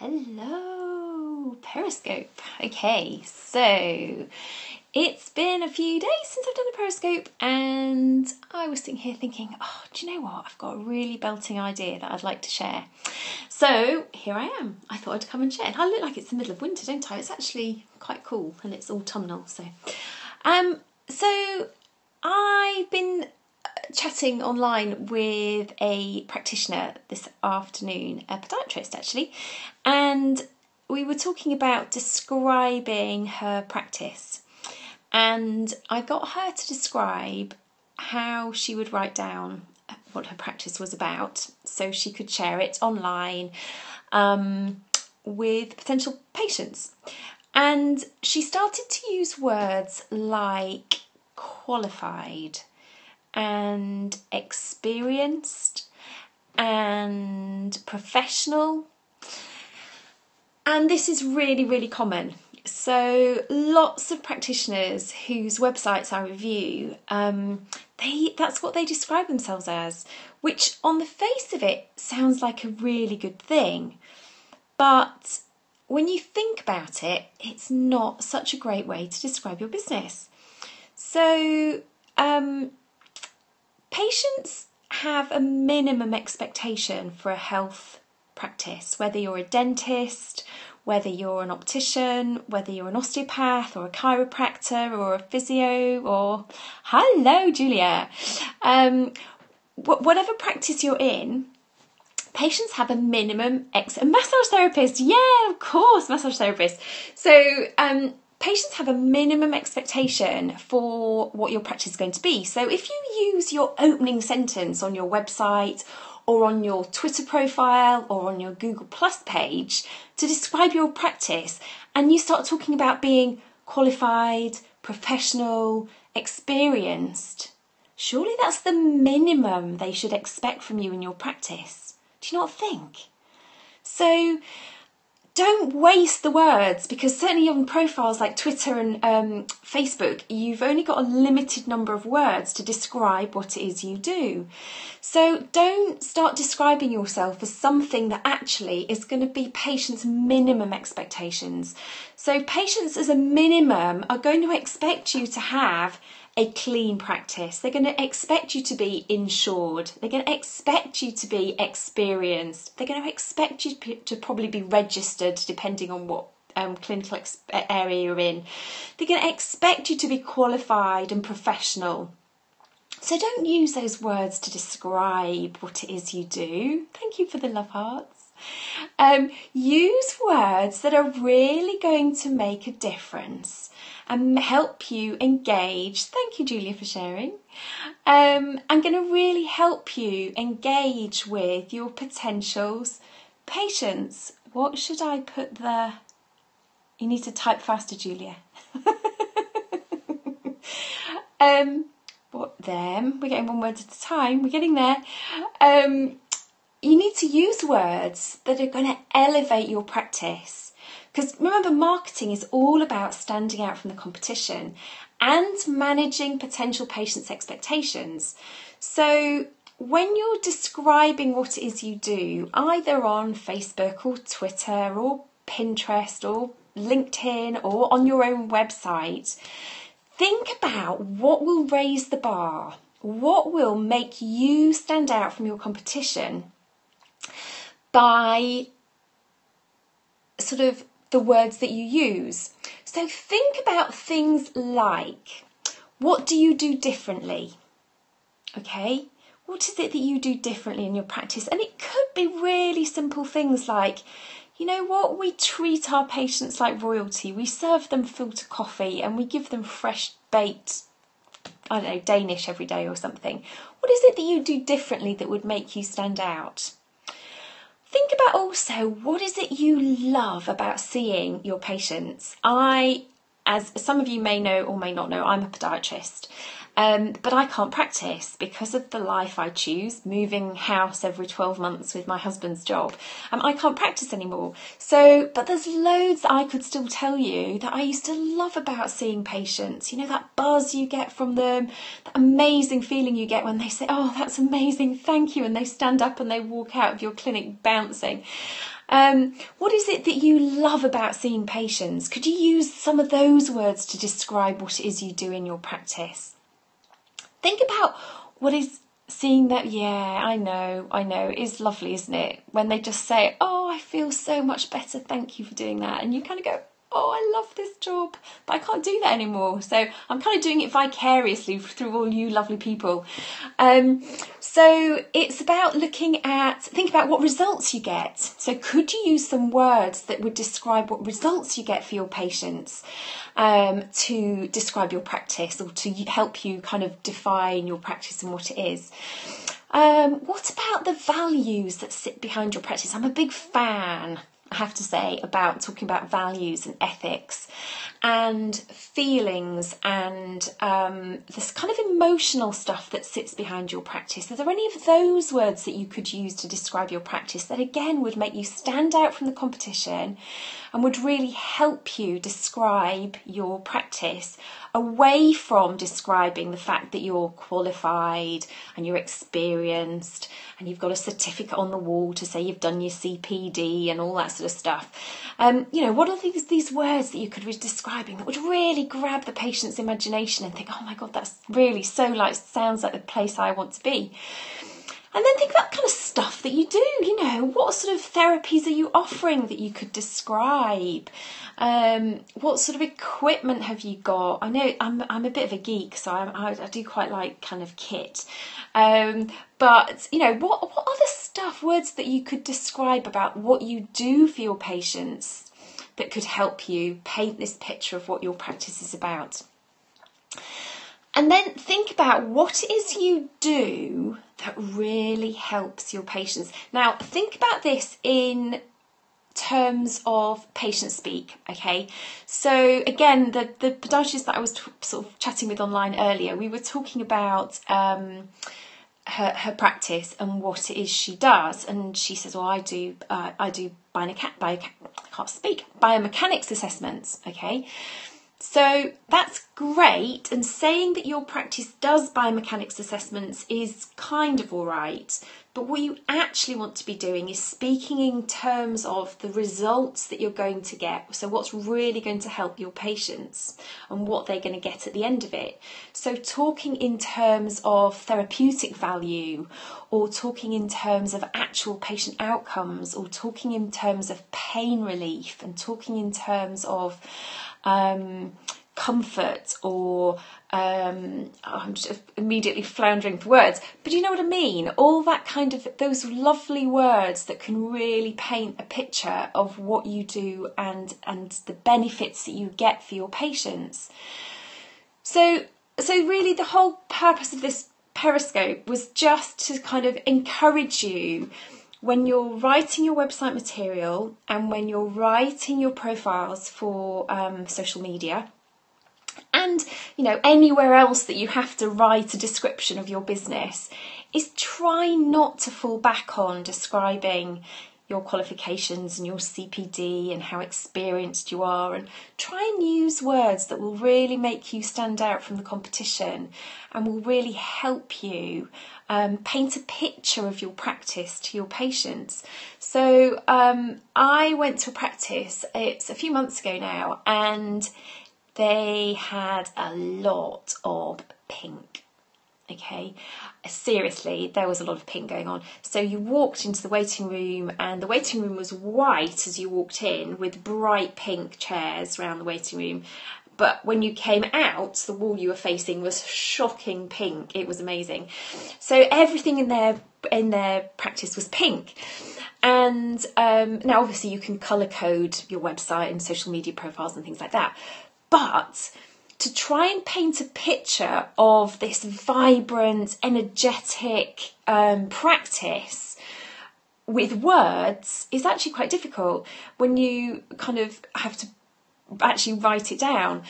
Hello, Periscope. Okay, so it's been a few days since I've done a Periscope and I was sitting here thinking, oh, do you know what? I've got a really belting idea that I'd like to share. So here I am. I thought I'd come and share. I look like it's the middle of winter, don't I? It's actually quite cool and it's autumnal. So I've been chatting online with a practitioner this afternoon, a podiatrist actually, and we were talking about describing her practice, and I got her to describe how she would write down what her practice was about so she could share it online with potential patients. And she started to use words like qualified and experienced and professional, and this is really, really common. So lots of practitioners whose websites I review, that's what they describe themselves as, which on the face of it sounds like a really good thing, but when you think about it, it's not such a great way to describe your business. So patients have a minimum expectation for a health practice, whether you're a dentist, whether you're an optician, whether you're an osteopath or a chiropractor or a physio or, hello Julia, whatever practice you're in, patients have a minimum, a massage therapist, yeah, of course, massage therapist. So patients have a minimum expectation for what your practice is going to be. So if you use your opening sentence on your website or on your Twitter profile or on your Google Plus page to describe your practice, and you start talking about being qualified, professional, experienced, surely that's the minimum they should expect from you in your practice. Do you not think? So don't waste the words, because certainly on profiles like Twitter and Facebook, you've only got a limited number of words to describe what it is you do. So don't start describing yourself as something that actually is going to be patients' minimum expectations. So patients as a minimum are going to expect you to have a clean practice. They're going to expect you to be insured. They're going to expect you to be experienced. They're going to expect you to probably be registered, depending on what clinical area you're in. They're going to expect you to be qualified and professional. So don't use those words to describe what it is you do. Thank you for the love hearts. Use words that are really going to make a difference and help you engage. Thank you, Julia, for sharing. I'm going to really help you engage with your potentials. Patients, what should I put there? You need to type faster, Julia. We're getting one word at a time. We're getting there. You need to use words that are going to elevate your practice. Because remember, marketing is all about standing out from the competition and managing potential patients' expectations. So when you're describing what it is you do, either on Facebook or Twitter or Pinterest or LinkedIn or on your own website, think about what will raise the bar, what will make you stand out from your competition by sort of the words that you use. So think about things like, what do you do differently? Okay, what is it that you do differently in your practice? And it could be really simple things like, you know what, we treat our patients like royalty. We serve them filter coffee and we give them fresh baked, I don't know, Danish every day or something. What is it that you do differently that would make you stand out? Think about also, what is it you love about seeing your patients? As some of you may know or may not know, I'm a podiatrist, but I can't practice because of the life I choose, moving house every 12 months with my husband's job. I can't practice anymore. So, but there's loads that I could still tell you that I used to love about seeing patients. You know, that buzz you get from them, that amazing feeling you get when they say, oh, that's amazing, thank you, and they stand up and they walk out of your clinic bouncing. What is it that you love about seeing patients? Could you use some of those words to describe what it is you do in your practice? Think about what is seeing that. Yeah, I know, it is lovely, isn't it? When they just say, oh, I feel so much better, thank you for doing that. And you kind of go, oh, I love this job, but I can't do that anymore. So I'm kind of doing it vicariously through all you lovely people. So it's about think about what results you get. So could you use some words that would describe what results you get for your patients, to describe your practice, or to help you kind of define your practice and what it is? What about the values that sit behind your practice? I'm a big fan, I have to say, about talking about values and ethics and feelings and this kind of emotional stuff that sits behind your practice. Are there any of those words that you could use to describe your practice that again would make you stand out from the competition and would really help you describe your practice, away from describing the fact that you're qualified and you're experienced and you've got a certificate on the wall to say you've done your CPD and all that sort of stuff? What are these words that you could be describing that would really grab the patient's imagination and think, oh my God, that's really sounds like the place I want to be? And then think about kind of stuff that you do. What sort of therapies are you offering that you could describe? What sort of equipment have you got? I know I'm a bit of a geek, so I do quite like kind of kit. But what other words that you could describe about what you do for your patients that could help you paint this picture of what your practice is about? And then think about what it is you do that really helps your patients. Now, think about this in terms of patient speak, okay? So again, the podiatrist that I was sort of chatting with online earlier, we were talking about her practice and what it is she does, and she says, well, I do biomechanics assessments, okay? So that's great, and saying that your practice does biomechanics assessments is kind of all right, but what you actually want to be doing is speaking in terms of the results that you're going to get. So what's really going to help your patients and what they're going to get at the end of it. So talking in terms of therapeutic value, or talking in terms of actual patient outcomes, or talking in terms of pain relief, and talking in terms of comfort, or I'm just immediately floundering for words, but you know what I mean? All that kind of, those lovely words that can really paint a picture of what you do and the benefits that you get for your patients. So really the whole purpose of this Periscope was just to kind of encourage you, when you're writing your website material and when you're writing your profiles for social media, and anywhere else that you have to write a description of your business, is try not to fall back on describing your qualifications and your CPD and how experienced you are, and try and use words that will really make you stand out from the competition and will really help you paint a picture of your practice to your patients. So I went to a practice, it's a few months ago now, and they had a lot of pink. Okay, seriously, there was a lot of pink going on. So you walked into the waiting room, and the waiting room was white as you walked in, with bright pink chairs around the waiting room. But when you came out, the wall you were facing was shocking pink. It was amazing. So everything in their practice was pink. And now obviously you can colour code your website and social media profiles and things like that. But to try and paint a picture of this vibrant, energetic practice with words is actually quite difficult when you kind of have to actually write it down.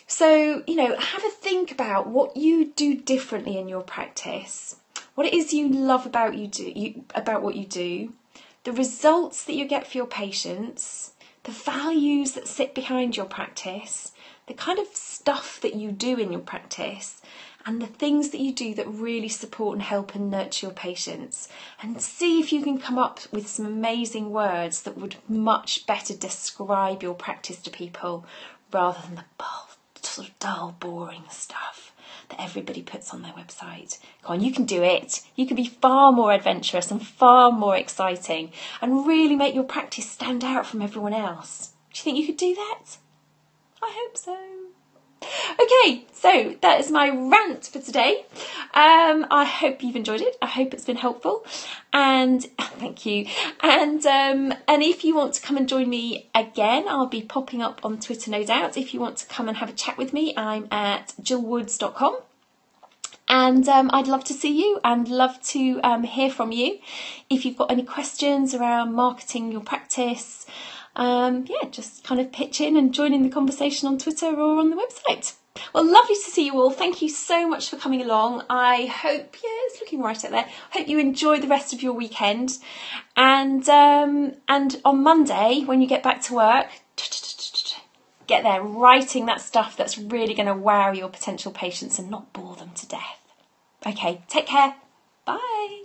So, have a think about what you do differently in your practice, what it is you love about about what you do, the results that you get for your patients, the values that sit behind your practice, the kind of stuff that you do in your practice, and the things that you do that really support and help and nurture your patients, and see if you can come up with some amazing words that would much better describe your practice to people rather than the sort of dull, boring stuff that everybody puts on their website. Come on, you can do it. You can be far more adventurous and far more exciting and really make your practice stand out from everyone else. Do you think you could do that? I hope so. Okay, so that is my rant for today. I hope you've enjoyed it. I hope it's been helpful, and thank you. And if you want to come and join me again, I'll be popping up on Twitter, no doubt. If you want to come and have a chat with me, I'm at jillwoods.com. And I'd love to see you and love to hear from you. If you've got any questions around marketing your practice, just kind of pitch in and join in the conversation on Twitter or on the website. Well, lovely to see you all. Thank you so much for coming along. I hope, it's looking right out there. Hope you enjoy the rest of your weekend. And on Monday, when you get back to work, get there writing that stuff that's really going to wow your potential patients and not bore them to death. Okay, take care. Bye.